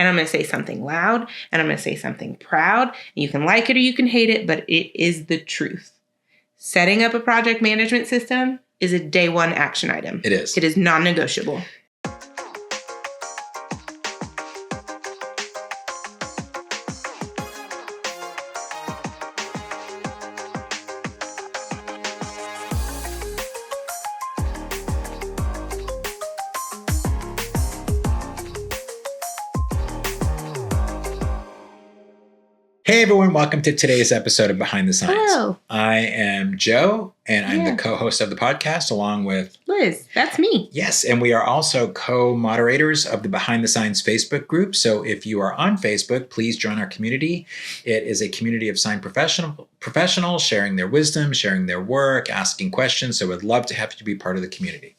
and I'm going to say something loud, and I'm going to say something proud. And you can like it or you can hate it, but it is the truth. Setting up a project management system is a day one action item. It is. It is non-negotiable. Hey everyone, welcome to today's episode of Behind the Signs. Hello. I am Joe, and I'm the co-host of the podcast along with Liz. That's me. Yes, and we are also co-moderators of the Behind the Signs Facebook group. So if you are on Facebook, please join our community. It is a community of sign professionals sharing their wisdom, sharing their work, asking questions. So we'd love to have you be part of the community.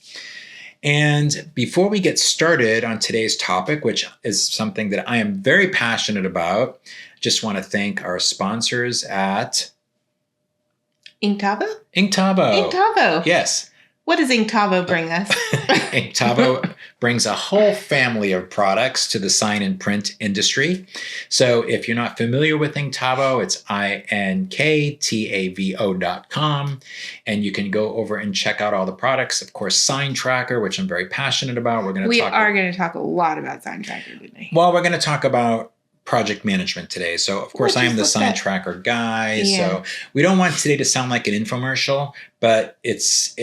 And before we get started on today's topic, which is something that I am very passionate about, just want to thank our sponsors at InkTavo? InkTavo. Yes. What does InkTavo bring us? InkTavo brings a whole family of products to the sign and print industry. So if you're not familiar with InkTavo, it's InkTavo.com. And you can go over and check out all the products. Of course, Sign Tracker, which I'm very passionate about. We're going to talk a lot about Sign Tracker today. Well, we're going to talk about project management today. So of course I am the Sign Tracker guy. Yeah. So we don't want today to sound like an infomercial, but if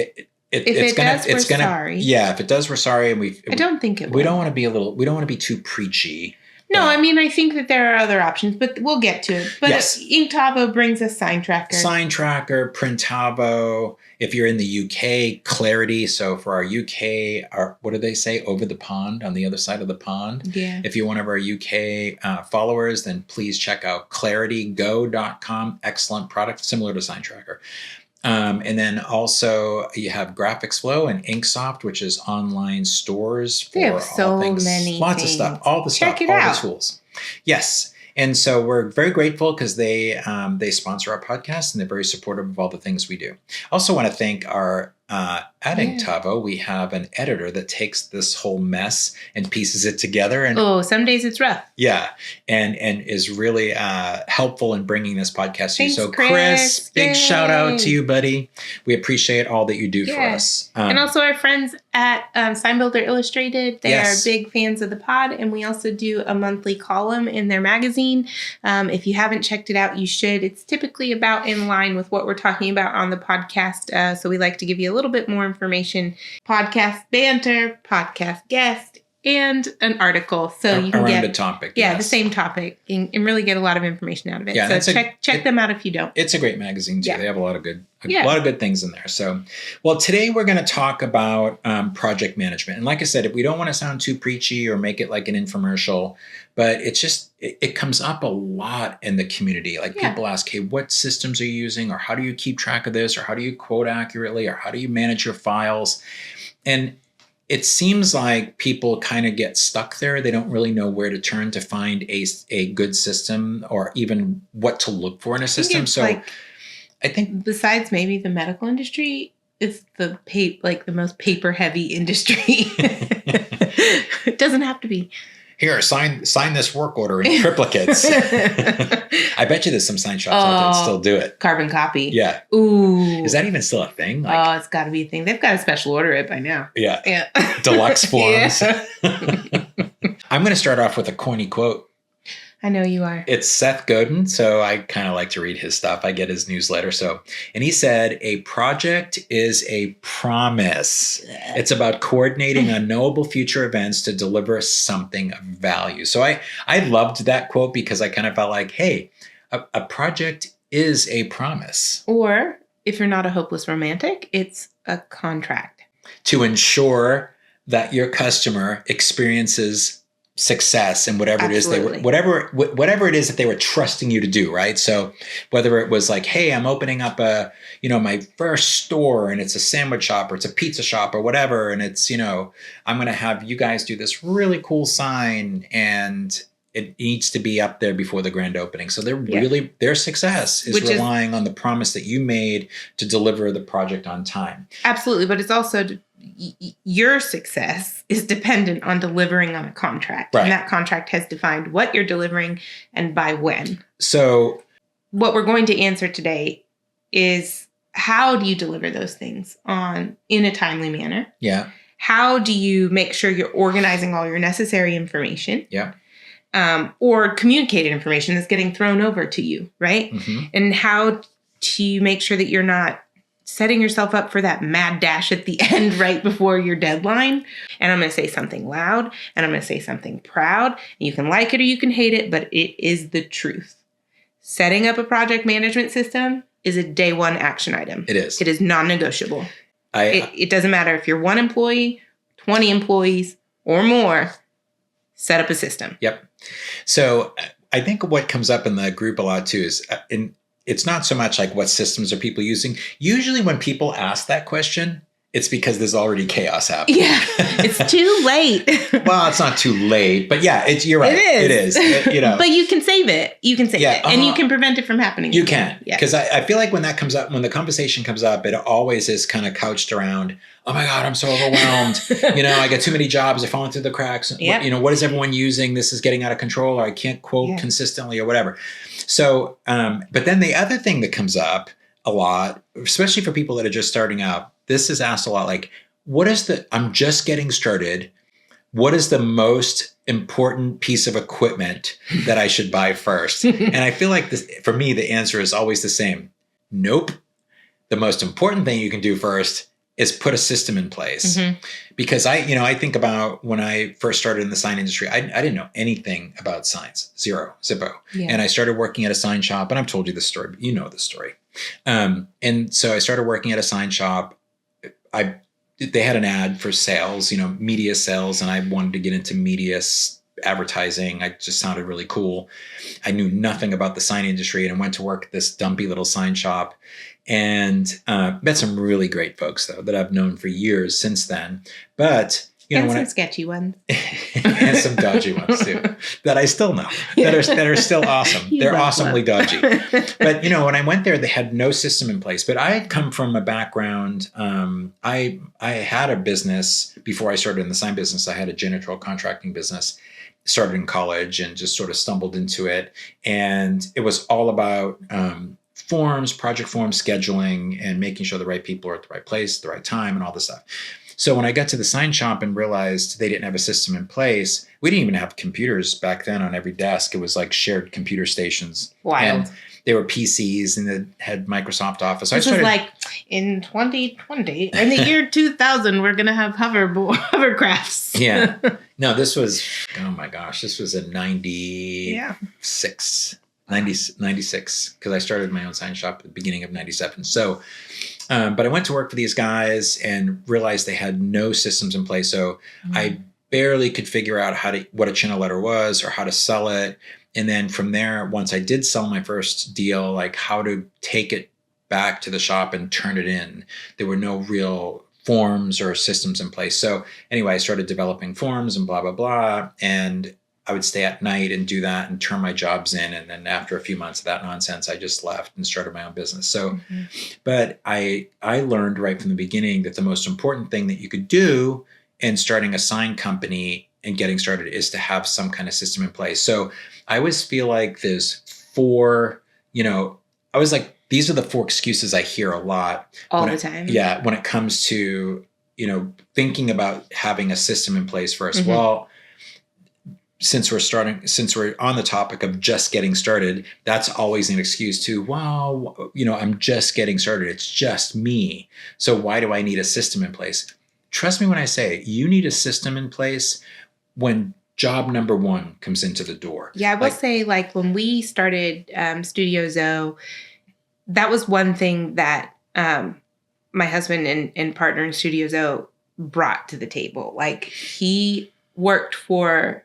it does, we're sorry. Yeah, if it does, we're sorry. And I don't think it will. We don't want to be too preachy. No, I mean, I think that there are other options, but we'll get to it. But yes. InkTavo brings us Sign Tracker. Sign Tracker, Printavo. If you're in the UK, Clarity. So for our UK, what do they say? Over the pond, on the other side of the pond. Yeah. If you're one of our UK followers, then please check out claritygo.com. Excellent product, similar to Sign Tracker. And then also you have Graphics Flow and Inksoft, which is online stores for all things, lots of stuff, all the stuff, all the tools. Yes. And so we're very grateful because they sponsor our podcast and they're very supportive of all the things we do. Also want to thank our at InkTavo, we have an editor that takes this whole mess and pieces it together. And some days it's rough. Yeah, and is really helpful in bringing this podcast to you. So Chris, big shout out to you, buddy. We appreciate all that you do for us. And also our friends at Sign Builder Illustrated. They are big fans of the pod, and we also do a monthly column in their magazine. If you haven't checked it out, you should. It's typically about in line with what we're talking about on the podcast. So we like to give you a little bit more information, podcast banter, podcast guest, and an article. So you can get the topic. The same topic and really get a lot of information out of it. Yeah, so check them out if you don't. It's a great magazine too. Yeah. They have a lot of good things in there. So, well, today we're going to talk about project management. And like I said, we don't want to sound too preachy or make it like an infomercial, but it's just, it comes up a lot in the community. Like people ask, hey, what systems are you using? Or how do you keep track of this? Or how do you quote accurately? Or how do you manage your files? And it seems like people kind of get stuck there. They don't really know where to turn to find a good system or even what to look for in a system. So I think besides maybe the medical industry, it's the most paper heavy industry. It doesn't have to be. Here, sign this work order in triplicates. I bet you there's some sign shops out there that still do it. Carbon copy. Yeah. Ooh. Is that even still a thing? It's got to be a thing. They've got to special order it by now. Yeah. Yeah. Deluxe forms. I'm going to start off with a corny quote. I know you are. It's Seth Godin, so I kind of like to read his stuff. I get his newsletter. And he said, a project is a promise. It's about coordinating unknowable future events to deliver something of value. So I loved that quote because I kind of felt like, hey, a project is a promise. Or if you're not a hopeless romantic, it's a contract. To ensure that your customer experiences success in whatever Absolutely. it is whatever it is that they were trusting you to do, right? So whether it was like, hey, I'm opening up my first store and it's a sandwich shop or it's a pizza shop or whatever, and it's, I'm going to have you guys do this really cool sign and it needs to be up there before the grand opening. So their success is relying on the promise that you made to deliver the project on time. Absolutely. But it's also your success is dependent on delivering on a contract. Right. And that contract has defined what you're delivering and by when. So what we're going to answer today is, how do you deliver those things in a timely manner? Yeah. How do you make sure you're organizing all your necessary information? Yeah. Or communicated information that's getting thrown over to you, right? Mm-hmm. And how do you make sure that you're not setting yourself up for that mad dash at the end right before your deadline? And I'm going to say something loud, and I'm going to say something proud. You can like it or you can hate it, but it is the truth. Setting up a project management system is a day one action item. It is. It is non-negotiable. It doesn't matter if you're 1 employee, 20 employees, or more. Set up a system. Yep. So I think what comes up in the group a lot too is, it's not so much like what systems are people using. Usually when people ask that question, it's because there's already chaos happening. Yeah, it's too late. Well, it's not too late, but yeah, you're right. It is. But you can save it. You can save it, and you can prevent it from happening. You can, because I feel like when that comes up, when the conversation comes up, it always is kind of couched around, oh my God, I'm so overwhelmed. I got too many jobs. They're falling through the cracks. Yep. What is everyone using? This is getting out of control, or I can't quote consistently, or whatever. So, but then the other thing that comes up a lot, especially for people that are just starting out, this is asked a lot, like, I'm just getting started. What is the most important piece of equipment that I should buy first? And I feel like for me, the answer is always the same. Nope. The most important thing you can do first is put a system in place. Mm-hmm. Because I think about when I first started in the sign industry, I didn't know anything about signs. Zippo. Yeah. And I started working at a sign shop, and I've told you this story, but you know the story. And so I started working at a sign shop. They had an ad for sales, media sales, and I wanted to get into media advertising. I just sounded really cool. I knew nothing about the sign industry, and I went to work at this dumpy little sign shop, and met some really great folks though that I've known for years since then. But some sketchy ones, and some dodgy ones too, that I still know that are still awesome. They're awesomely dodgy. But when I went there, they had no system in place. But I had come from a background. I had a business before I started in the sign business. I had a janitorial contracting business. Started in college and just sort of stumbled into it, and it was all about forms, project forms, scheduling, and making sure the right people are at the right place, at the right time, and all this stuff. So when I got to the sign shop and realized they didn't have a system in place, we didn't even have computers back then on every desk. It was like shared computer stations. Wild. And they were PCs, and they had Microsoft Office. This is like in 2020, in the year 2000, we're going to have hovercrafts. Yeah. No, this was, oh my gosh, this was in 96, because I started my own sign shop at the beginning of 97. So, but I went to work for these guys and realized they had no systems in place. So I barely could figure out what a channel letter was or how to sell it. And then from there, once I did sell my first deal, like how to take it back to the shop and turn it in, there were no real forms or systems in place. So anyway, I started developing forms and blah, blah, blah. And I would stay at night and do that and turn my jobs in. And then after a few months of that nonsense, I just left and started my own business. So, but I learned right from the beginning that the most important thing that you could do in starting a sign company and getting started is to have some kind of system in place. So I always feel like there's these are the 4 excuses I hear a lot. All the time. Yeah. When it comes to, thinking about having a system in place first. Mm-hmm. Well, since we're on the topic of just getting started, that's always an excuse to, well, I'm just getting started. It's just me. So why do I need a system in place? Trust me when I say you need a system in place when job number 1 comes into the door. Yeah, I will say, like when we started Studio Zoe, that was one thing that my husband and partner in Studio Zoe brought to the table. Like he worked for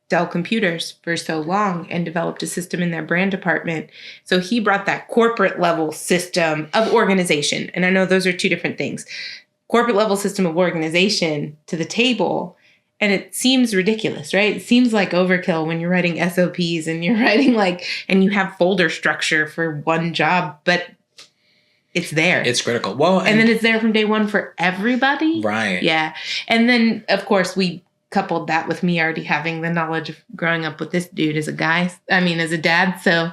Dell Computers for so long and developed a system in their brand department. So he brought that corporate level system of organization. And I know those are 2 different things. Corporate level system of organization to the table. And it seems ridiculous, right? It seems like overkill when you're writing SOPs and you're writing and you have folder structure for one job, but it's there. It's critical. Well, and then it's there from day one for everybody. Right. Yeah. And then, of course, we coupled that with me already having the knowledge of growing up with this dude as a dad. So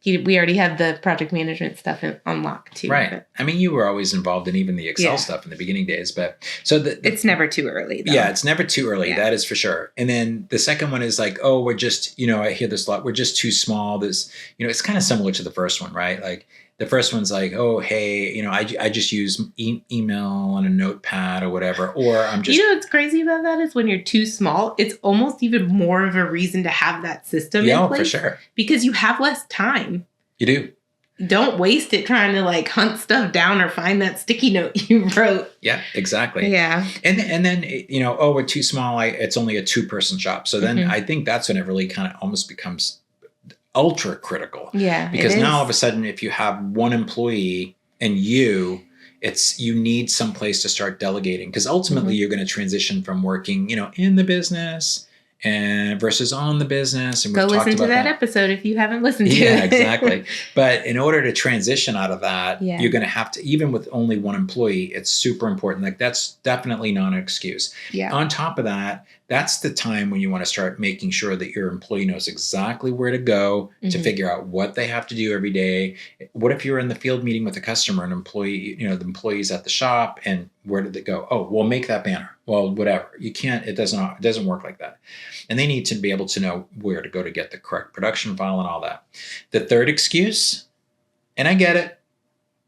we already had the project management stuff on lock too. Right. But, I mean, you were always involved in even the Excel stuff in the beginning days, but it's never too early though. Yeah, it's never too early. Yeah. That is for sure. And then the second one is like, oh, we're just, I hear this a lot. We're just too small. This, it's kind of similar to the first one, right? Like the first one's like, oh, hey, I just use email on a notepad or whatever, or I'm just. What's crazy about that is when you're too small, it's almost even more of a reason to have that system in place. Yeah, for sure. Because you have less time. You do. Don't waste it trying to like hunt stuff down or find that sticky note you wrote. Yeah, exactly. Yeah. And then, oh, we're too small. It's only a 2-person shop. So then I think that's when it really kind of almost becomes ultra critical. Yeah. Because now all of a sudden, if you have one employee and you need some place to start delegating, because ultimately you're going to transition from working, in the business and versus on the business. And go listen to that episode if you haven't listened to it. Yeah, exactly. But in order to transition out of that, you're going to have to, even with only one employee, it's super important. Like that's definitely not an excuse. Yeah. On top of that, that's the time when you want to start making sure that your employee knows exactly where to go to figure out what they have to do every day. What if you're in the field meeting with a customer, an employee, the employee's at the shop, and where did they go? Oh, well, make that banner. Well, whatever. You can't, it doesn't work like that. And they need to be able to know where to go to get the correct production file and all that. The third excuse, and I get it,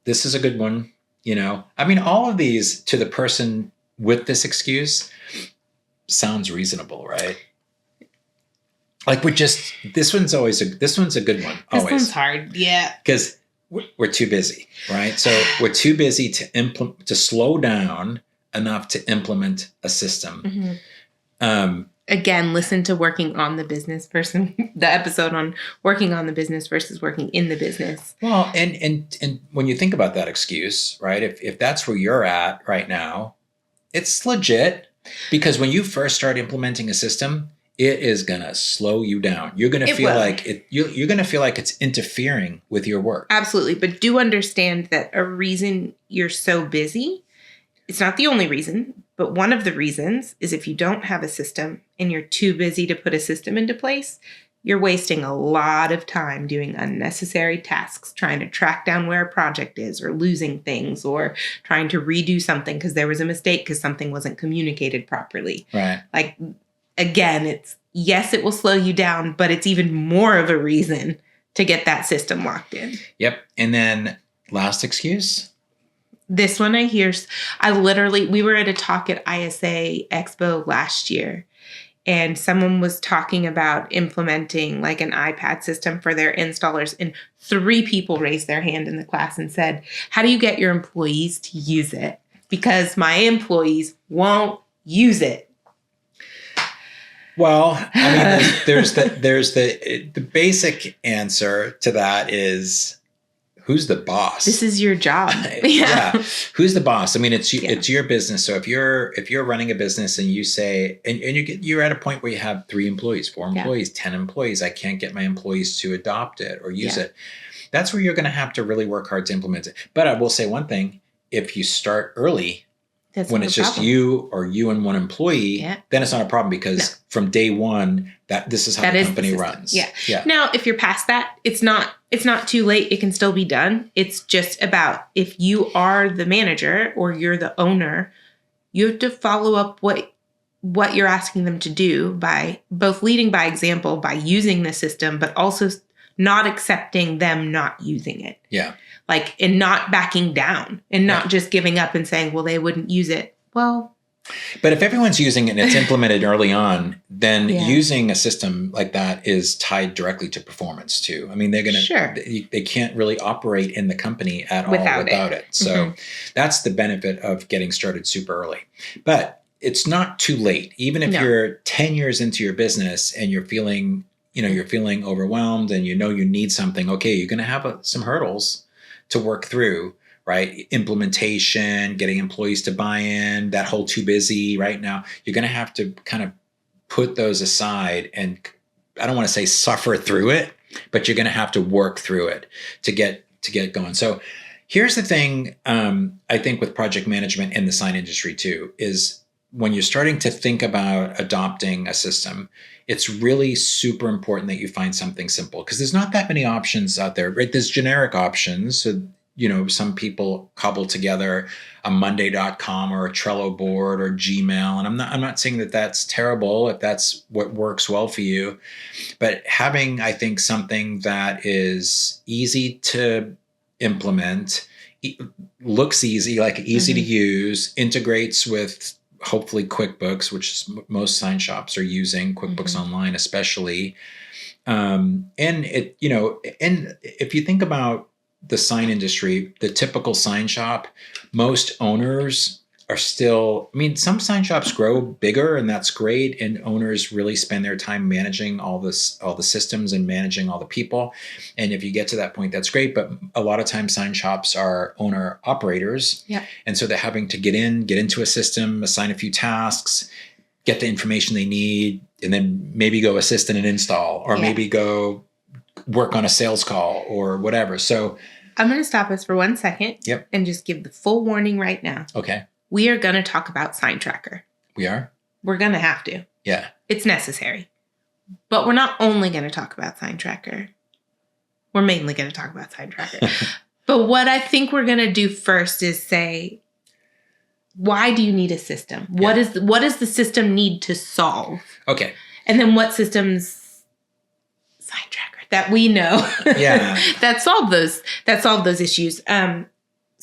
this is a good one, I mean, all of these to the person with this excuse sounds reasonable, right? Like this one's a good one. Always. This one's hard. Yeah. Because we're too busy, right? So we're too busy to slow down enough to implement a system. Again, listen to Working on the Business the episode on working on the business versus working in the business. Well, and when you think about that excuse, right? If that's where you're at right now, it's legit, because when you first start implementing a system, it is going to slow you down. You're going to feel like you're going to feel like it's interfering with your work. Absolutely. But do understand that a reason you're so busy, it's not the only reason, but one of the reasons is if you don't have a system and you're too busy to put a system into place, you're wasting a lot of time doing unnecessary tasks, trying to track down where a project is, or losing things, or trying to redo something because there was a mistake because something wasn't communicated properly. Right. Like, again, it will slow you down, but it's even more of a reason to get that system locked in. Yep. And then last excuse. This one we were at a talk at ISA Expo last year, and someone was talking about implementing like an iPad system for their installers, and 3 people raised their hand in the class and said, how do you get your employees to use it? Because my employees won't use it. Well, I mean, there's the basic answer to that is, who's the boss? This is your job. Yeah. Who's the boss? I mean, it's your business. So if you're running a business and you say, and you're at a point where you have 3 employees, 4 employees, 10 employees, I can't get my employees to adopt it or use it. That's where you're going to have to really work hard to implement it. But I will say one thing: if you start early, when it's just you or you and one employee, then it's not a problem, because from day one, this is how the company runs. Yeah. Now, if you're past that, it's not too late. It can still be done. It's just about, if you are the manager or you're the owner, you have to follow up what you're asking them to do by both leading by example, by using the system, but also not accepting them not using it. Yeah. Like, and not backing down and not just giving up and saying, well, they wouldn't use it. Well, but if everyone's using it and it's implemented early on, then using a system like that is tied directly to performance too. I mean, they're going to, they can't really operate in the company at all without it. So that's the benefit of getting started super early. But it's not too late. Even if you're 10 years into your business and you're feeling overwhelmed and you need something, okay, you're going to have some hurdles to work through, right? Implementation, getting employees to buy in, that whole too busy right now. You're going to have to kind of put those aside, and I don't want to say suffer through it, but you're going to have to work through it to get going. So Here's the thing, I think with project management in the sign industry too, is when you're starting to think about adopting a system, it's really super important that you find something simple because there's not that many options out there, right? There's generic options. So, some people cobble together a Monday.com or a Trello board or Gmail. And I'm not saying that that's terrible if that's what works well for you, but having, I think, something that is easy to implement, looks easy, like easy to use, integrates with hopefully QuickBooks, which is most sign shops are using QuickBooks Online, especially. And it, and if you think about the sign industry, the typical sign shop, most owners are still, some sign shops grow bigger and that's great. And owners really spend their time managing all the systems and managing all the people. And if you get to that point, that's great. But a lot of times sign shops are owner operators. Yeah. And so they're having to get into a system, assign a few tasks, get the information they need, and then maybe go assist in an install or maybe go work on a sales call or whatever. So I'm going to stop us for 1 second. Yep. And just give the full warning right now. Okay. We are going to talk about Sign Tracker. We are? We're going to have to. Yeah. It's necessary. But we're not only going to talk about Sign Tracker. We're mainly going to talk about Sign Tracker. But what I think we're going to do first is say, why do you need a system? What does the system need to solve? Okay. And then what systems, Sign Tracker, that we know that solve those issues.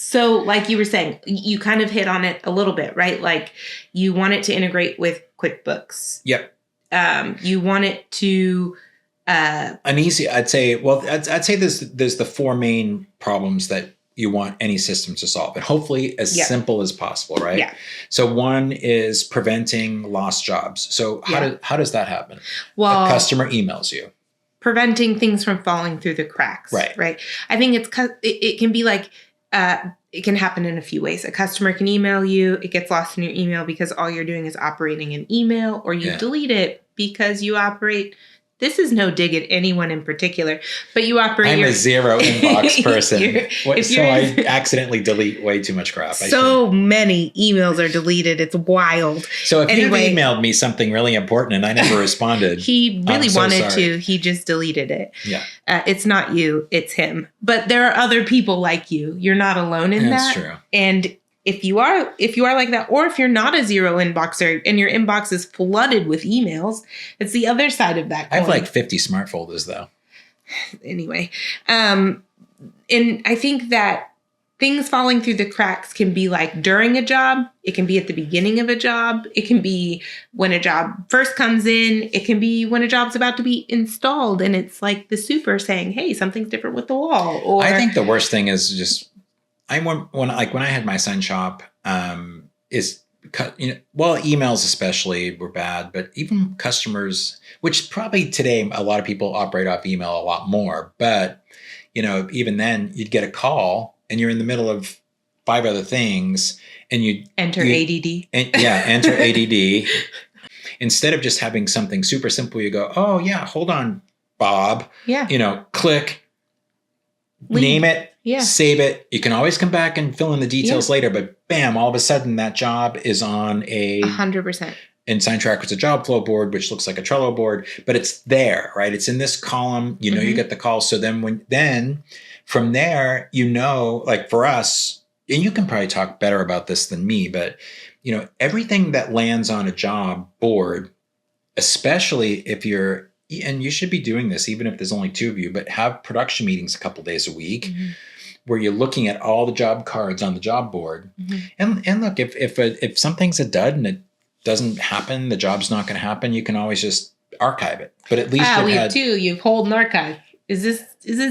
So like you were saying, you kind of hit on it a little bit, right? Like you want it to integrate with QuickBooks. Yep. You want it to I'd say there's the four main problems that you want any system to solve, and hopefully as simple as possible, right? Yeah. So one is preventing lost jobs. So how does that happen? Well, a customer emails you. Preventing things from falling through the cracks. Right. I think it can be like, it can happen in a few ways. A customer can email you, it gets lost in your email because all you're doing is operating an email, or you delete it because you operate. This is no dig at anyone in particular, but you operate. I'm a zero inbox person. I accidentally delete way too much crap. So many emails are deleted. It's wild. So if you emailed me something really important and I never responded, he really wanted to. He just deleted it. Yeah, it's not you. It's him. But there are other people like you. You're not alone in that. That's true. And if you are like that, or if you're not a zero inboxer and your inbox is flooded with emails, it's the other side of that coin. I have like 50 smart folders though. Anyway, and I think that things falling through the cracks can be like during a job. It can be at the beginning of a job. It can be when a job first comes in. It can be when a job's about to be installed and it's like the super saying, hey, something's different with the wall. Or I think the worst thing is just, when I had my sign shop, emails especially were bad, but even customers, which probably today a lot of people operate off email a lot more, but even then you'd get a call and you're in the middle of 5 other things and you enter ADD. Enter ADD. Instead of just having something super simple, you go, oh yeah, hold on, Bob. Yeah. Click, name it. Yeah. Save it. You can always come back and fill in the details later, but bam, all of a sudden that job is on 100%. In Sign Tracker, it's a job flow board, which looks like a Trello board, but it's there, right? It's in this column. You get the call. So then from there, like for us, and you can probably talk better about this than me, but everything that lands on a job board, especially if and you should be doing this even if there's only 2 of you, but have production meetings a couple days a week where you're looking at all the job cards on the job board. And look, if something's a dud and it doesn't happen, the job's not going to happen, you can always just archive it. But at least you hold an archive. Is this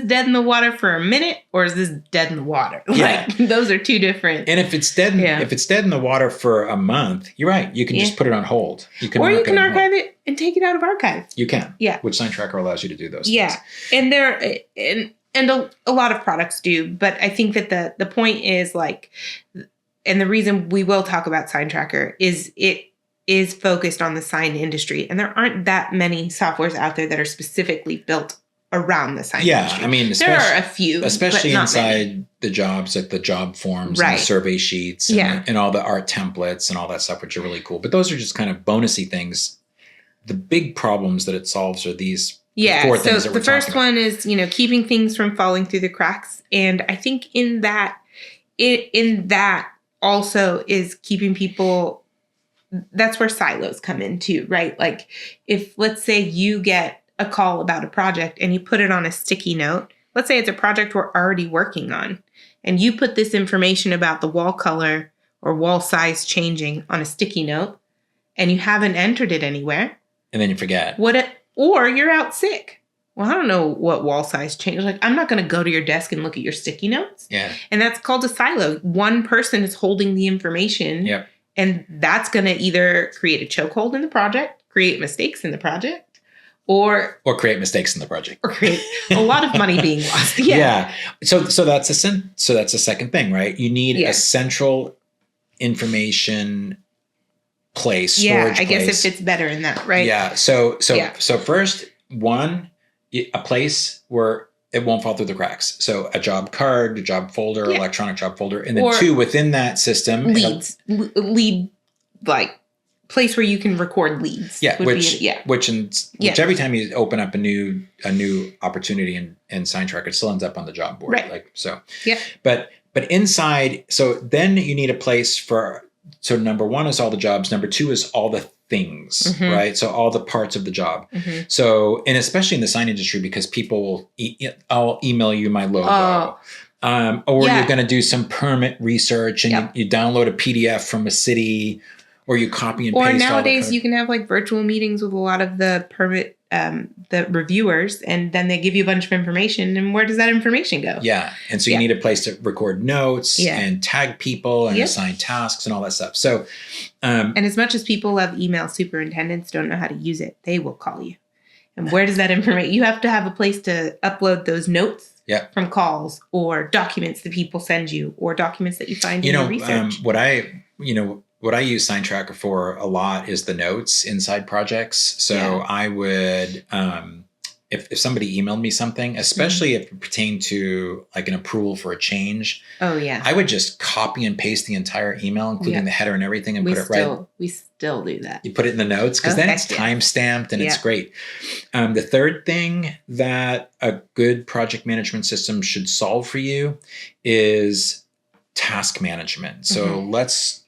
dead in the water for a minute, or is this dead in the water? Like those are 2 different. And if it's dead, in the water for a month, you're right. You can just put it on hold. You can archive it and take it out of archive. You can. Yeah. Which Sign Tracker allows you to do those things. Yeah. And a lot of products do, but I think that the point is like, and the reason we will talk about Sign Tracker is it is focused on the sign industry, and there aren't that many softwares out there that are specifically built around the sign Yeah, industry. I mean, there are a few, especially but not inside many. the jobs, like the job forms Right. and the survey sheets and all the art templates and all that stuff, which are really cool. But those are just kind of bonusy things. The big problems that it solves are these four things that we're talking about. The first one is, keeping things from falling through the cracks. And I think in that also is keeping people, that's where silos come in too, right? Like if, let's say you get a call about a project and you put it on a sticky note, let's say it's a project we're already working on, and you put this information about the wall color or wall size changing on a sticky note and you haven't entered it anywhere. And then you forget. Or you're out sick. Well, I don't know what wall size changed. Like, I'm not going to go to your desk and look at your sticky notes. Yeah. And that's called a silo. One person is holding the information. Yep. And that's going to either create a chokehold in the project, create mistakes in the project, or create mistakes in the project. Or create a lot of money being lost. Yeah. So that's a second thing, right? You need a central information place, storage place. Guess it fits better in that, right? Yeah. So first, one, a place where it won't fall through the cracks. So a job card, a job folder, electronic job folder, and then two, within that system, lead, like place where you can record leads. Yeah. Which every time you open up a new opportunity in SignTracker, it still ends up on the job board. Right. Yeah. But inside, so then you need a place for. So number one is all the jobs. Number two is all the things, right? So all the parts of the job. So, and especially in the sign industry, because people will, I'll email you my logo. Or you're going to do some permit research and you download a PDF from a city, or you copy and paste. Or nowadays you can have like virtual meetings with a lot of the permit, the reviewers, and then they give you a bunch of information. And where does that information go? Yeah. And so you need a place to record notes and tag people and assign tasks and all that stuff. So, and as much as people love email superintendents don't know how to use it, they will call you. And where does that information? You have to have a place to upload those notes from calls or documents that people send you or documents that you find in your research. What I use SignTracker for a lot is the notes inside projects. So I would, if somebody emailed me something, especially if it pertained to like an approval for a change, I would just copy and paste the entire email, including the header and everything, and put it right. We still do that. You put it in the notes because then it's time stamped and it's great. The third thing that a good project management system should solve for you is task management. So let's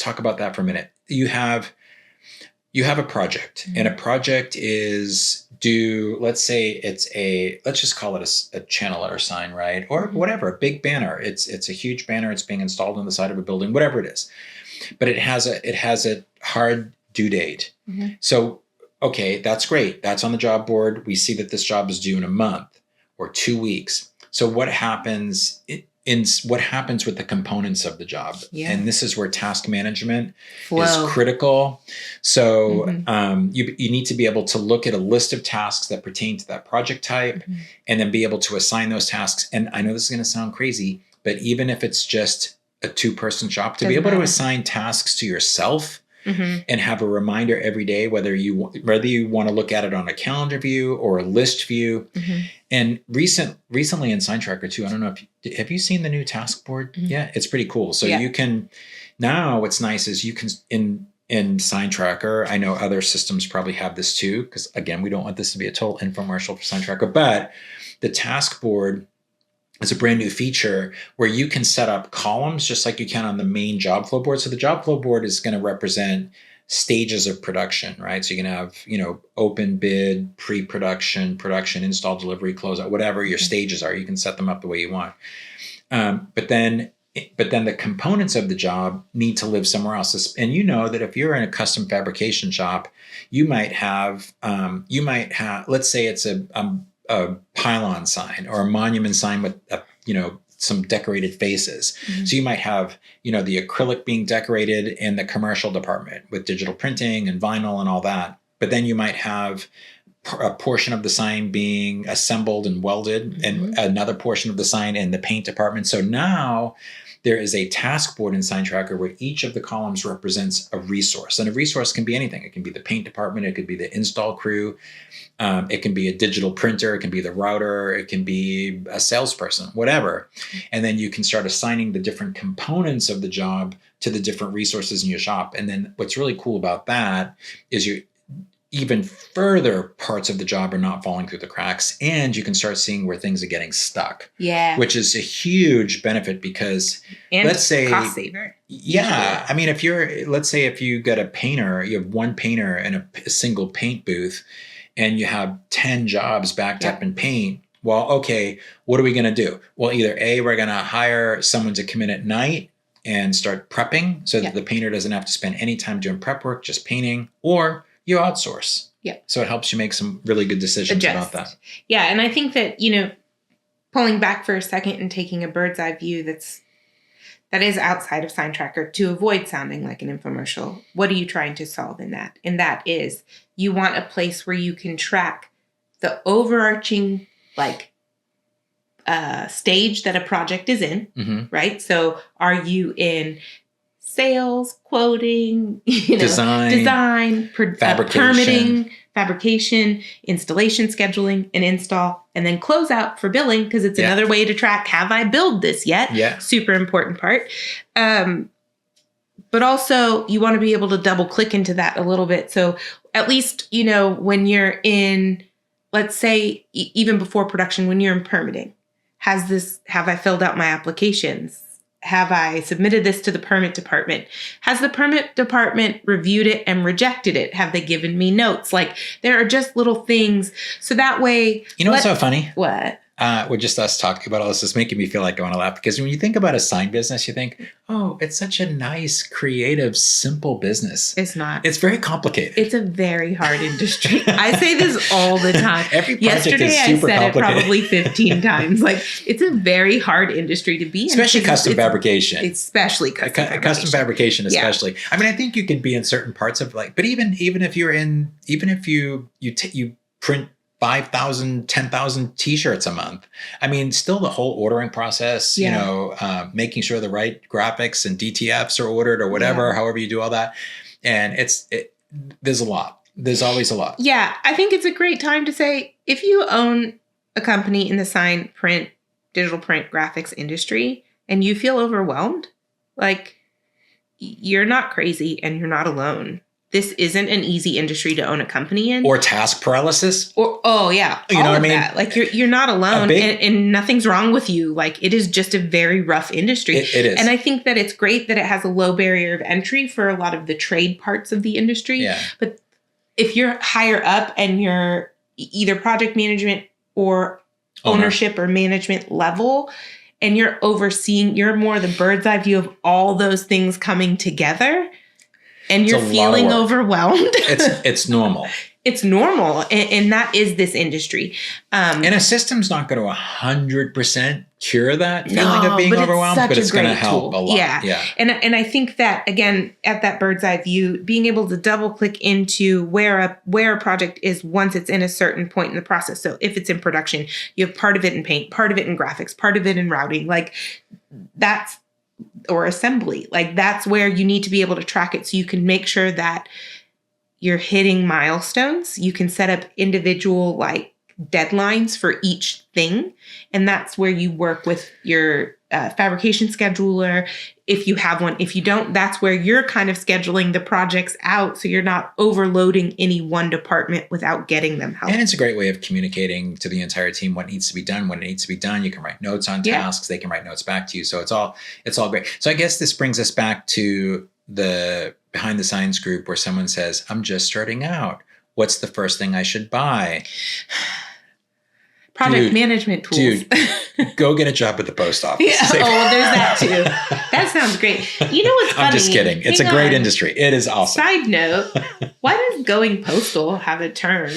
talk about that for a minute. You have a project, and a project is let's say let's just call it a channel letter sign, right? Or whatever, a big banner. It's a huge banner. It's being installed on the side of a building, whatever it is. But it has a hard due date. So, okay, that's great. That's on the job board. We see that this job is due in a month or 2 weeks. So what happens with the components of the job? And this is where task management is critical. So you need to be able to look at a list of tasks that pertain to that project type and then be able to assign those tasks. And I know this is going to sound crazy, but even if it's just a 2-person shop, to be able to assign tasks to yourself and have a reminder every day, whether you want to look at it on a calendar view or a list view. And recently in SignTracker too, I don't know have you seen the new task board? Yeah, it's pretty cool. So you can now, what's nice is you can in SignTracker, I know other systems probably have this too, because again, we don't want this to be a total infomercial for SignTracker, but the task board is a brand new feature where you can set up columns just like you can on the main job flow board. So the job flow board is going to represent stages of production, right? So you can have, open bid, pre-production, production, install, delivery, closeout, whatever your stages are. You can set them up the way you want. But then the components of the job need to live somewhere else. And you know that if you're in a custom fabrication shop, you might have, let's say it's a pylon sign or a monument sign with, some decorated faces. So you might have, the acrylic being decorated in the commercial department with digital printing and vinyl and all that. But then you might have a portion of the sign being assembled and welded and another portion of the sign in the paint department. So now there is a task board in Sign Tracker where each of the columns represents a resource. And a resource can be anything. It can be the paint department. It could be the install crew. It can be a digital printer. It can be the router. It can be a salesperson, whatever. And then you can start assigning the different components of the job to the different resources in your shop. And then what's really cool about that is even further parts of the job are not falling through the cracks, and you can start seeing where things are getting stuck. Yeah. Which is a huge benefit because let's say cost saver. Yeah. I mean, let's say if you got a painter, you have one painter in a single paint booth and you have 10 jobs backed up in paint. Well, okay, what are we going to do? Well, either A, we're going to hire someone to come in at night and start prepping so that the painter doesn't have to spend any time doing prep work, just painting, or you outsource. Yeah. So it helps you make some really good decisions about that. Yeah. And I think that, pulling back for a second and taking a bird's eye view that is outside of Sign Tracker to avoid sounding like an infomercial. What are you trying to solve in that? And that is you want a place where you can track the overarching stage that a project is in, right? So are you in sales, quoting, design, permitting, fabrication, installation, scheduling, and install, and then close out for billing because it's another way to track, have I billed this yet? Yeah. Super important part. But also you want to be able to double click into that a little bit. So at least, when you're in, let's say, even before production, when you're in permitting, have I filled out my applications? Have I submitted this to the permit department? Has the permit department reviewed it and rejected it? Have they given me notes? There are just little things. So that way... what's so funny? What? With just us talking about all this is making me feel like I want to laugh. Because when you think about a sign business, you think, oh, it's such a nice, creative, simple business. It's not. It's very complicated. It's a very hard industry. I say this all the time. Every project is super Yesterday I said complicated. it probably 15 times. It's a very hard industry to be in. Especially custom fabrication. Especially custom fabrication, especially. Yeah. I mean, I think you can be in certain parts of but even if you're in, even if you print 5,000, 10,000 t-shirts a month. I mean, still the whole ordering process, making sure the right graphics and DTFs are ordered or whatever, however you do all that. And there's a lot. There's always a lot. Yeah. I think it's a great time to say, if you own a company in the sign, print, digital print, graphics industry, and you feel overwhelmed, you're not crazy and you're not alone. This isn't an easy industry to own a company in. Or task paralysis. You know what I mean? That. You're not alone and nothing's wrong with you. It is just a very rough industry. It is. And I think that it's great that it has a low barrier of entry for a lot of the trade parts of the industry. Yeah. But if you're higher up and you're either project management or ownership or management level, and you're overseeing, you're more the bird's eye view of all those things coming together, and you're feeling overwhelmed. It's normal. It's normal. And that is this industry. And a system's not going to 100% cure that feeling of being overwhelmed, but it's going to help a lot. Yeah. And I think that, again, at that bird's eye view, being able to double click into where a project is once it's in a certain point in the process. So if it's in production, you have part of it in paint, part of it in graphics, part of it in routing, or assembly. That's where you need to be able to track it so you can make sure that you're hitting milestones. You can set up individual deadlines for each thing. And that's where you work with your fabrication scheduler. If you have one, if you don't, that's where you're kind of scheduling the projects out. So you're not overloading any one department without getting them help. And it's a great way of communicating to the entire team what needs to be done. When it needs to be done, you can write notes on tasks. They can write notes back to you. So it's all great. So I guess this brings us back to the Behind the Signs group where someone says, I'm just starting out. What's the first thing I should buy? Project management tools. Dude, go get a job at the post office. Yeah. There's that too. That sounds great. You know what's funny? I'm just kidding. It's a great industry. It is awesome. Side note, why does going postal have a term?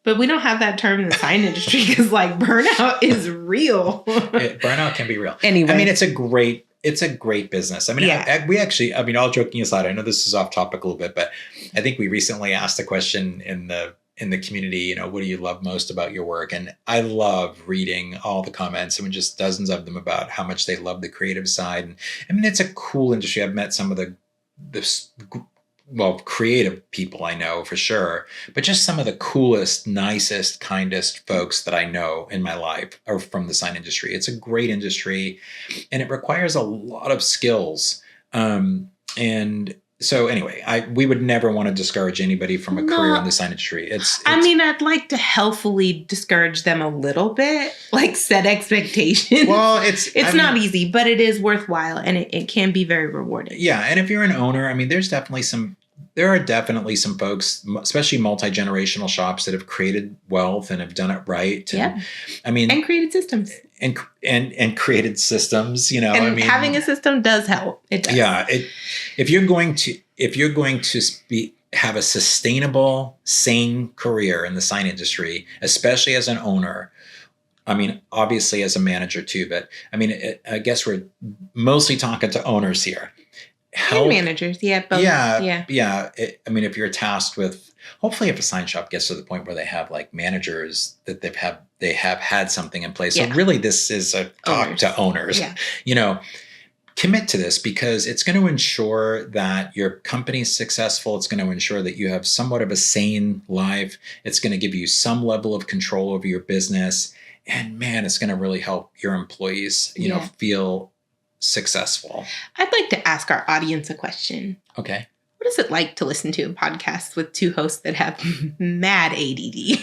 But we don't have that term in the sign industry because burnout is real. Burnout can be real. Anyway. I mean, it's a great business. I mean, we actually, all joking aside, I know this is off topic a little bit, but I think we recently asked a question in the in the community, you know, what do you love most about your work? And I love reading all the comments, and just dozens of them about how much they love the creative side. And I mean, it's a cool industry. I've met some of the creative people I know for sure, but just some of the coolest, nicest, kindest folks that I know in my life are from the sign industry. It's a great industry, and it requires a lot of skills. And so anyway, we would never want to discourage anybody from a career in the sign industry. I mean, I'd like to helpfully discourage them a little bit, like set expectations. Well, it's not easy, but it is worthwhile, and it can be very rewarding. Yeah, and if you're an owner, I mean, there are definitely some folks, especially multi-generational shops, that have created wealth and have done it right. And, I mean, and created systems. And created systems, you know. And I mean, having a system does help. It does. Yeah. If you're going to have a sustainable, sane career in the sign industry, especially as an owner, I mean, obviously as a manager too, but I mean, I guess we're mostly talking to owners here. And managers, both. Yeah. I mean, if you're tasked with, hopefully, if a sign shop gets to the point where they have like managers that they have had something in place. So really, this is a talk to owners. Yeah. You know, commit to this, because it's going to ensure that your company's successful. It's going to ensure that you have somewhat of a sane life. It's going to give you some level of control over your business, and man, it's going to really help your employees, you know, feel successful. I'd like to ask our audience a question. Okay. What is it like to listen to a podcast with two hosts that have mad ADD?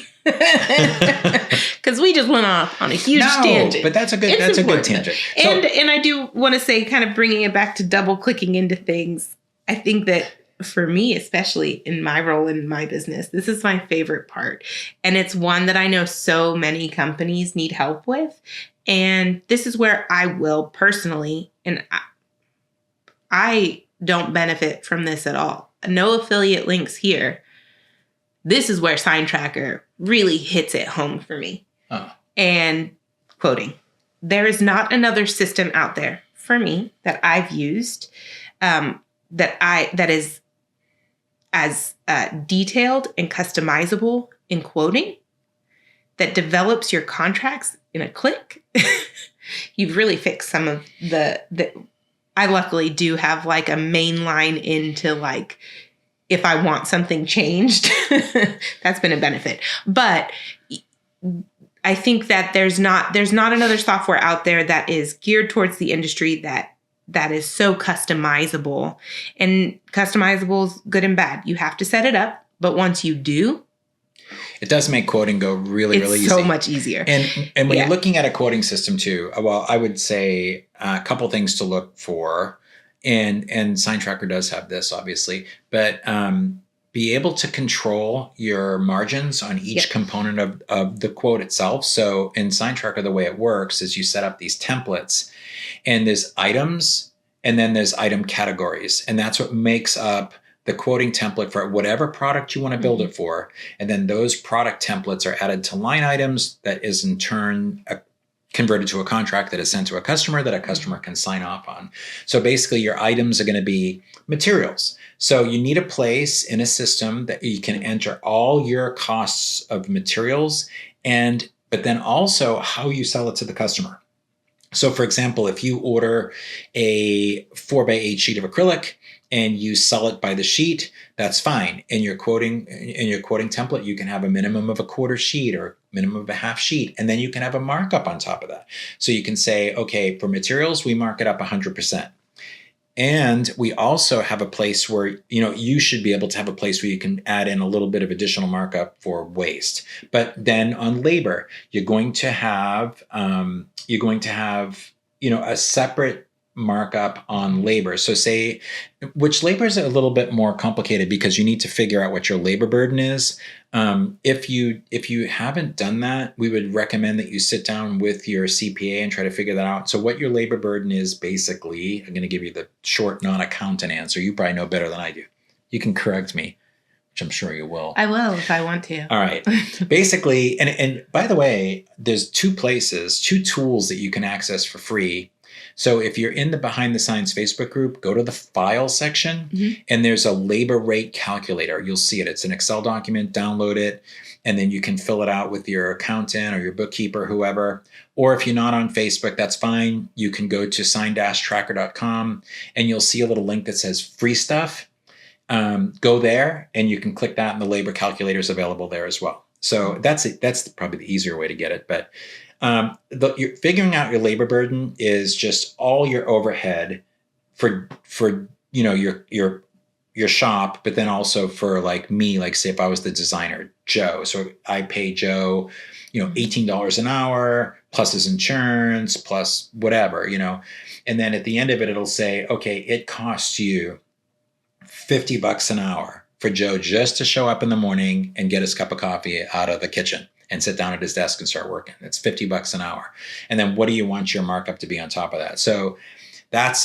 Because we just went off on a huge tangent. But that's a good tangent. And I do want to say, kind of bringing it back to double clicking into things, I think that for me, especially in my role in my business, this is my favorite part. And it's one that I know so many companies need help with. And this is where I will personally, and I don't benefit from this at all. No affiliate links here. This is where Sign Tracker really hits it home for me. Oh. And quoting, there is not another system out there for me that I've used that is as detailed and customizable in quoting, that develops your contracts in a click. You've really fixed some of the I luckily do have like a main line into like, if I want something changed, that's been a benefit. But I think that there's not another software out there that is geared towards the industry that is so customizable. And customizable is good and bad. You have to set it up, but once you do, it does make quoting go really easy. So much easier. And when you're looking at a quoting system too, well, I would say a couple things to look for. And Sign Tracker does have this, obviously, but be able to control your margins on each component of the quote itself. So in Sign Tracker, the way it works is you set up these templates, and there's items, and then there's item categories. And that's what makes up the quoting template for whatever product you want to build it for. And then those product templates are added to line items that is in turn converted to a contract that is sent to a customer that a customer can sign off on. So basically your items are going to be materials. So you need a place in a system that you can enter all your costs of materials, but then also how you sell it to the customer. So for example, if you order a 4x8 sheet of acrylic and you sell it by the sheet, that's fine. In your quoting template, you can have a minimum of a quarter sheet or minimum of a half sheet, and then you can have a markup on top of that. So you can say, okay, for materials, we mark it up 100%. And we also have a place where, you should be able to have a place where you can add in a little bit of additional markup for waste. But then on labor, you're going to have a separate markup on labor. So which labor is a little bit more complicated because you need to figure out what your labor burden is. If you haven't done that, we would recommend that you sit down with your CPA and try to figure that out. So what your labor burden is, basically, I'm going to give you the short non-accountant answer. You probably know better than I do. You can correct me, which I'm sure you will. I will if I want to. All right. Basically, and by the way, there's two tools that you can access for free So if you're in the Behind the Signs Facebook group, go to the file section and there's a labor rate calculator. You'll see it. It's an Excel document, download it, and then you can fill it out with your accountant or your bookkeeper, whoever. Or if you're not on Facebook, that's fine. You can go to sign-tracker.com and you'll see a little link that says free stuff. Go there and you can click that and the labor calculator is available there as well. So that's it. That's probably the easier way to get it. But you're figuring out your labor burden is just all your overhead for your shop, but then also for like me, like say if I was the designer, Joe. So I pay Joe, $18 an hour plus his insurance plus whatever, and then at the end of it, it'll say, okay, it costs you $50 an hour for Joe just to show up in the morning and get his cup of coffee out of the kitchen and sit down at his desk and start working. It's $50 an hour. And then what do you want your markup to be on top of that? So that's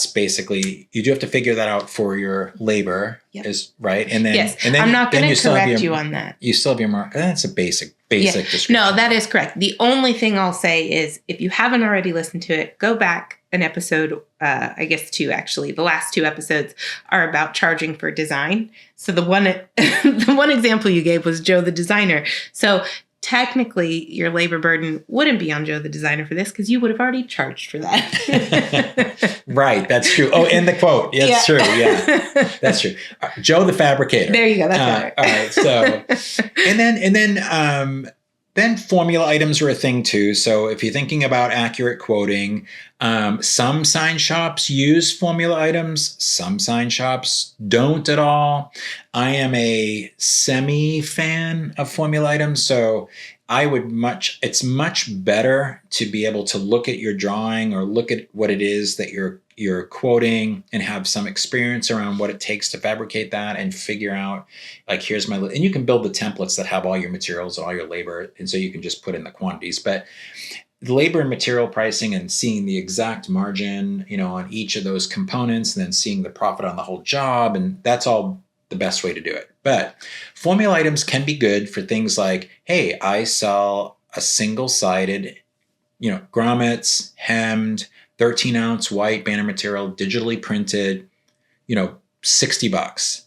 basically, you do have to figure that out for your labor, is right. And then, yes, and then I'm not going to correct you on that. You still have your markup. That's a basic description. No, that is correct. The only thing I'll say is if you haven't already listened to it, go back an episode, I guess 2 actually. The last 2 episodes are about charging for design. So the one example you gave was Joe the designer. So technically your labor burden wouldn't be on Joe the designer for this because you would have already charged for that. Right, that's true. Oh, and the quote. Yeah, that's true. Yeah, that's true. Joe the fabricator. There you go. That's all right. So, then formula items are a thing too. So if you're thinking about accurate quoting, some sign shops use formula items. Some sign shops don't at all. I am a semi-fan of formula items. So it's much better to be able to look at your drawing or look at what it is that you're quoting and have some experience around what it takes to fabricate that and figure out like, here's my, and you can build the templates that have all your materials, all your labor. And so you can just put in the quantities, but the labor and material pricing and seeing the exact margin, on each of those components and then seeing the profit on the whole job. And that's all the best way to do it. But formula items can be good for things like, hey, I sell a single-sided, grommets, hemmed, 13-ounce white banner material, digitally printed, $60.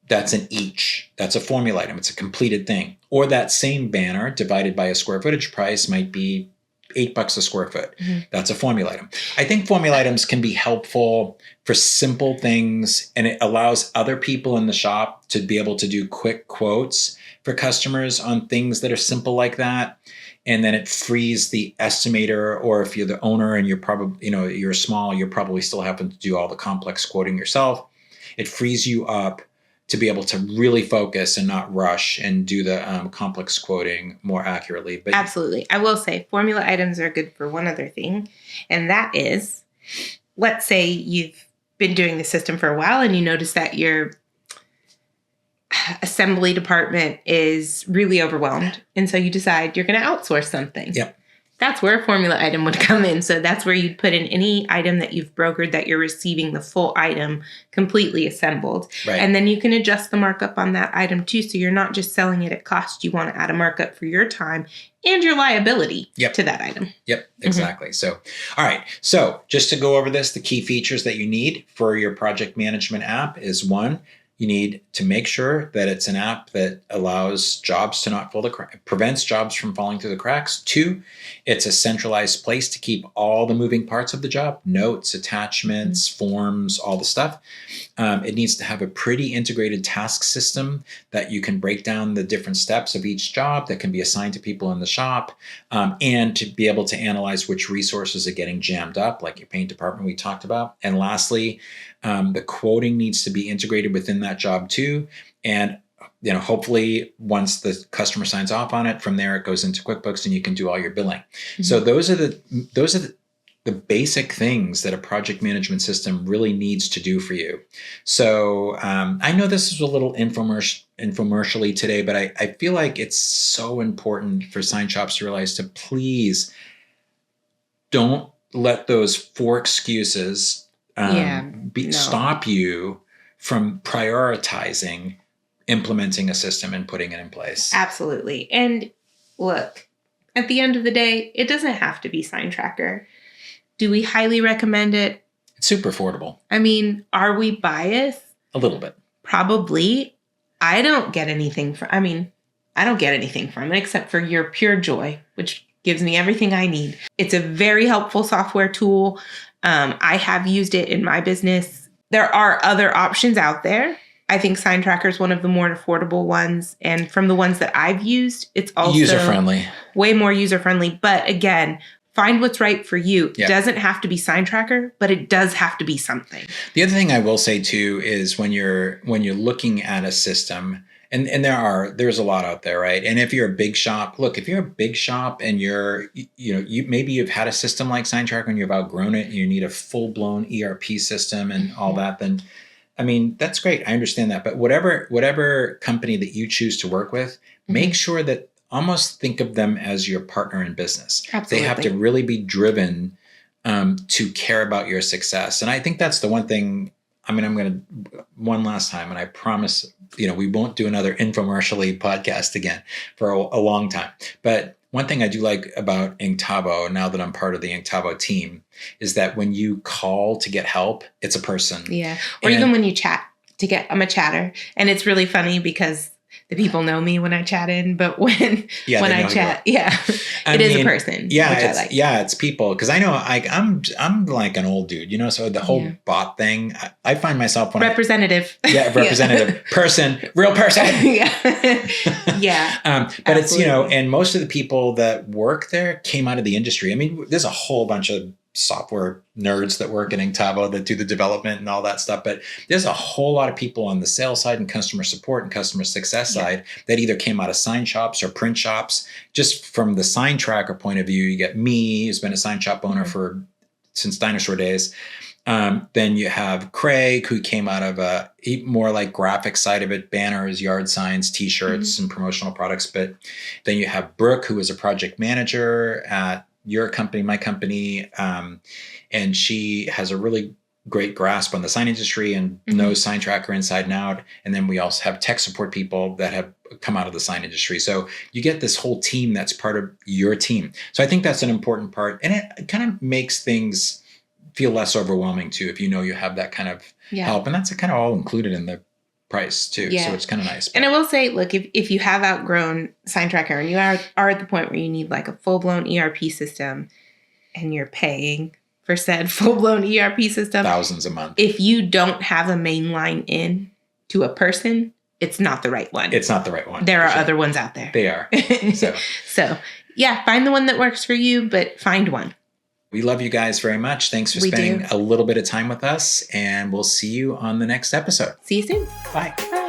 That's an each. That's a formula item. It's a completed thing. Or that same banner divided by a square footage price might be $8 a square foot. Mm-hmm. That's a formula item. I think formula items can be helpful for simple things, and it allows other people in the shop to be able to do quick quotes for customers on things that are simple like that. And then it frees the estimator, or if you're the owner and you're probably, you're small, you're probably still having to do all the complex quoting yourself. It frees you up to be able to really focus and not rush and do the complex quoting more accurately. But absolutely. I will say formula items are good for one other thing. And that is, let's say you've been doing the system for a while and you notice that your assembly department is really overwhelmed. And so you decide you're going to outsource something. Yep. That's where a formula item would come in. So that's where you'd put in any item that you've brokered that you're receiving the full item completely assembled. Right. And then you can adjust the markup on that item too. So you're not just selling it at cost. You want to add a markup for your time and your liability to that item. Yep, exactly. Mm-hmm. So, all right. So just to go over this, the key features that you need for your project management app is 1, you need to make sure that it's an app that allows jobs to not fall the cracks, prevents jobs from falling through the cracks. 2, it's a centralized place to keep all the moving parts of the job, notes, attachments, forms, all the stuff. It needs to have a pretty integrated task system that you can break down the different steps of each job that can be assigned to people in the shop, and to be able to analyze which resources are getting jammed up, like your paint department we talked about. And lastly, the quoting needs to be integrated within that job too. And hopefully once the customer signs off on it, from there it goes into QuickBooks and you can do all your billing. Mm-hmm. So those are the basic things that a project management system really needs to do for you. So I know this is a little infomercially today, but I feel like it's so important for sign shops to realize to please don't let those 4 excuses stop you from prioritizing implementing a system and putting it in place. Absolutely. And look, at the end of the day, it doesn't have to be Sign Tracker. Do we highly recommend it? It's super affordable. I mean, are we biased? A little bit. Probably. I don't get anything from it except for your pure joy, which gives me everything I need. It's a very helpful software tool. I have used it in my business. There are other options out there. I think Sign Tracker is one of the more affordable ones. And from the ones that I've used, it's also user-friendly. Way more user-friendly. But again, find what's right for you. Yeah. It doesn't have to be Sign Tracker, but it does have to be something. The other thing I will say too is when you're looking at a system, and there's a lot out there, right? And if you're a big shop, and maybe you've had a system like Sign Tracker and you've outgrown it and you need a full-blown ERP system and all that, then I mean, that's great. I understand that. But whatever company that you choose to work with, make sure that almost think of them as your partner in business. Absolutely. They have to really be driven to care about your success. And I think that's the one thing. I mean, I'm going to one last time, and I promise, we won't do another infomercially podcast again for a long time. But one thing I do like about InkTavo, now that I'm part of the InkTavo team, is that when you call to get help, it's a person. Yeah. Or even when you chat I'm a chatter. And it's really funny because the people know me when I chat in, but when I chat, it is a person. Yeah, which I like. It's people. Because I know I'm like an old dude, so the whole bot thing, I find myself when representative. Person, real person. Yeah. But it's, and most of the people that work there came out of the industry. I mean, there's a whole bunch of software nerds that work in InkTavo that do the development and all that stuff. But there's a whole lot of people on the sales side and customer support and customer success side that either came out of sign shops or print shops. Just from the Sign Tracker point of view, you get me, who's been a sign shop owner since dinosaur days. Then you have Craig, who came out of a more like graphic side of it, banners, yard signs, t-shirts, and promotional products. But then you have Brooke, who is a project manager at your company, my company, and she has a really great grasp on the sign industry and knows Sign Tracker inside and out. And then we also have tech support people that have come out of the sign industry. So you get this whole team that's part of your team. So I think that's an important part. And it kind of makes things feel less overwhelming too, if you have that kind of help. And that's kind of all included in the price too. So it's kind of nice. And I will say, look, if you have outgrown Sign Tracker and you are at the point where you need like a full-blown ERP system and you're paying for said full-blown ERP system, thousands a month. If you don't have a main line in to a person, it's not the right one. It's not the right one. There are other ones out there. They are. So find the one that works for you, but find one. We love you guys very much. Thanks for spending a little bit of time with us, and we'll see you on the next episode. See you soon. Bye. Bye.